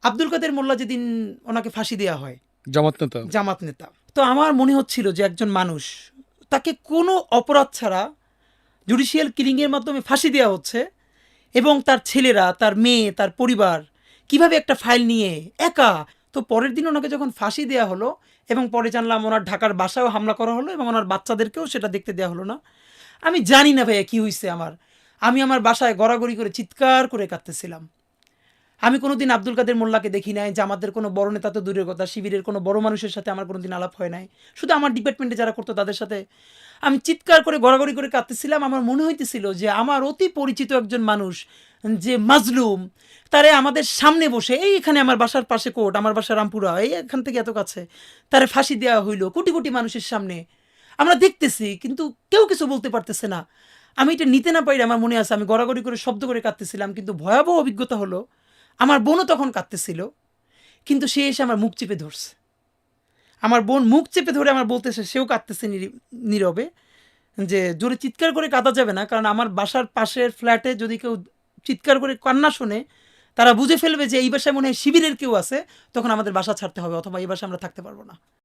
আব্দুল কাদের মোল্লা যেদিন ওনাকে ফাঁসি দেওয়া হয়, জামাত নেতা, তো আমার মনে হচ্ছিল যে একজন মানুষ, তাকে কোনো অপরাধ ছাড়া জুডিশিয়াল কিলিংয়ের মাধ্যমে ফাঁসি দেওয়া হচ্ছে, এবং তার ছেলেরা, তার মেয়ে, তার পরিবার কিভাবে একটা ফাইল নিয়ে একা। তো পরের দিন ওনাকে যখন ফাঁসি দেওয়া হলো, এবং পরে জানলাম ওনার ঢাকার বাসায়ও হামলা করা হলো, এবং ওনার বাচ্চাদেরকেও সেটা দেখতে দেওয়া হলো না। আমি জানি না ভাইয়া কী হয়েছে আমি আমার বাসায় গড়াগড়ি করে চিৎকার করে কাঁদতেছিলাম। আমি কোনোদিন আব্দুল কাদের মোল্লাকে দেখি নাই, যে আমাদের কোনো বড় নেতা তো দূরের কথা, শিবিরের কোনো বড় মানুষের সাথে আমার কোনোদিন আলাপ হয় নাই, শুধু আমার ডিপার্টমেন্টে যারা করতো তাদের সাথে। আমি চিৎকার করে গড়াগড়ি করে কাঁদতেছিলাম। আমার মনে হইতেছিল যে আমার অতি পরিচিত একজন মানুষ, যে মাজলুম, তারে আমাদের সামনে বসে, এইখানে আমার বাসার পাশে কোর্ট, আমার বাসা রামপুরা, এই এখান থেকে এত কাছে, তারে ফাঁসি দেওয়া হইলো কোটি কোটি মানুষের সামনে, আমরা দেখতেছি, কিন্তু কেউ কিছু বলতে পারতেছে না। আমি এটা নিতে না পারি, আমার মনে আছে আমি গড়াগড়ি করে শব্দ করে কাঁদতেছিলাম। কিন্তু ভয়াবহ অভিজ্ঞতা হলো, আমার বোনও তখন কাঁদতেছিল, কিন্তু সে এসে আমার মুখ চেপে ধরছে। আমার বোন মুখ চেপে ধরে আমার বলতেছে, সেও কাঁদতেছে নীরবে, যে জোরে চিৎকার করে কাঁদা যাবে না, কারণ আমার বাসার পাশের ফ্ল্যাটে যদি কেউ চিৎকার করে কান্না শোনে, তারা বুঝে ফেলবে যে এই বাসায় মনে হয় শিবিরের কেউ আছে, তখন আমাদের বাসা ছাড়তে হবে, অথবা এই বাসায় আমরা থাকতে পারবো না।